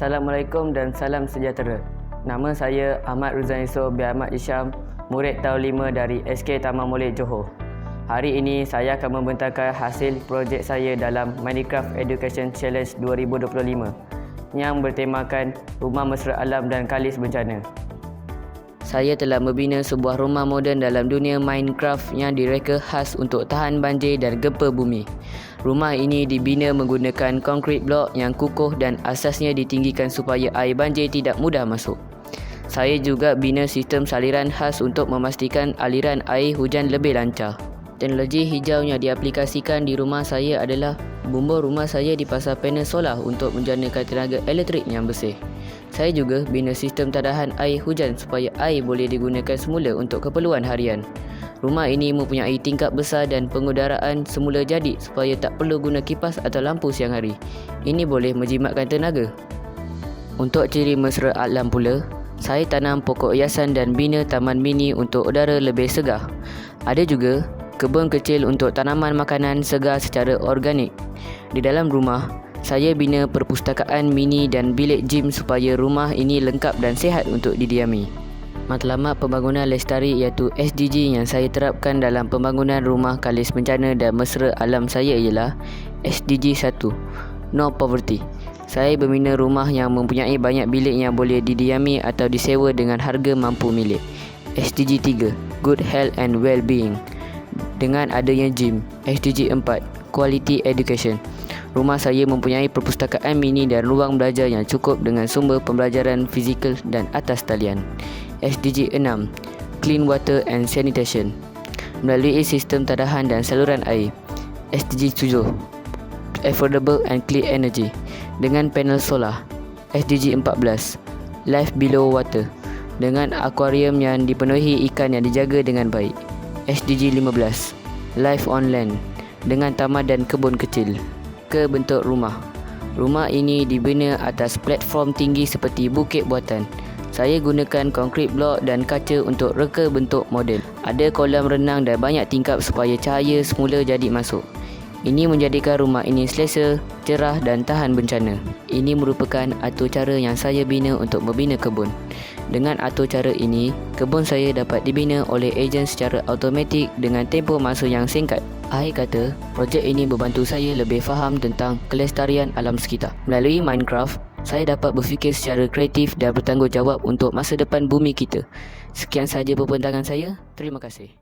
Assalamualaikum dan salam sejahtera. Nama saya Ahmad Ruzan Yusof bin Ahmad Isyam, murid tahun 5 dari SK Taman Molek Johor. Hari ini saya akan membentangkan hasil projek saya dalam Minecraft Education Challenge 2025 yang bertemakan Rumah Mesra Alam dan Kalis Bencana. Saya telah membina sebuah rumah moden dalam dunia Minecraft yang direka khas untuk tahan banjir dan gempa bumi. Rumah ini dibina menggunakan konkrit blok yang kukuh dan asasnya ditinggikan supaya air banjir tidak mudah masuk. Saya juga bina sistem saliran khas untuk memastikan aliran air hujan lebih lancar. Teknologi hijau yang diaplikasikan di rumah saya adalah bumbung rumah saya dipasang panel solar untuk menjanakan tenaga elektrik yang bersih. Saya juga bina sistem tadahan air hujan supaya air boleh digunakan semula untuk keperluan harian. Rumah ini mempunyai tingkap besar dan pengudaraan semula jadi supaya tak perlu guna kipas atau lampu siang hari. Ini boleh menjimatkan tenaga. Untuk ciri mesra alam pula, saya tanam pokok hiasan dan bina taman mini untuk udara lebih segar. Ada juga kebun kecil untuk tanaman makanan segar secara organik. Di dalam rumah, saya bina perpustakaan mini dan bilik gym supaya rumah ini lengkap dan sihat untuk didiami. Matlamat pembangunan lestari iaitu SDG yang saya terapkan dalam pembangunan rumah kalis bencana dan mesra alam saya ialah SDG 1, No Poverty. Saya membina rumah yang mempunyai banyak bilik yang boleh didiami atau disewa dengan harga mampu milik. SDG 3, Good Health and Well-being. Dengan adanya gym. SDG 4, Quality Education. Rumah saya mempunyai perpustakaan mini dan ruang belajar yang cukup dengan sumber pembelajaran fizikal dan atas talian. SDG 6, Clean Water and Sanitation. Melalui sistem tadahan dan saluran air. SDG 7, Affordable and Clean Energy. Dengan panel solar. SDG 14, Life Below Water. Dengan akuarium yang dipenuhi ikan yang dijaga dengan baik. SDG 15, Life on Land. Dengan taman dan kebun kecil. Ke bentuk rumah. Rumah ini dibina atas platform tinggi seperti bukit buatan. Saya gunakan konkrit blok dan kaca untuk reka bentuk model. Ada kolam renang dan banyak tingkap supaya cahaya semula jadi masuk. Ini menjadikan rumah ini selesa, cerah dan tahan bencana. Ini merupakan atur cara yang saya bina untuk membina kebun. Dengan atur cara ini, kebun saya dapat dibina oleh ejen secara automatik dengan tempoh masa yang singkat. Akhir kata, projek ini membantu saya lebih faham tentang kelestarian alam sekitar. Melalui Minecraft, saya dapat berfikir secara kreatif dan bertanggungjawab untuk masa depan bumi kita. Sekian sahaja pembentangan saya. Terima kasih.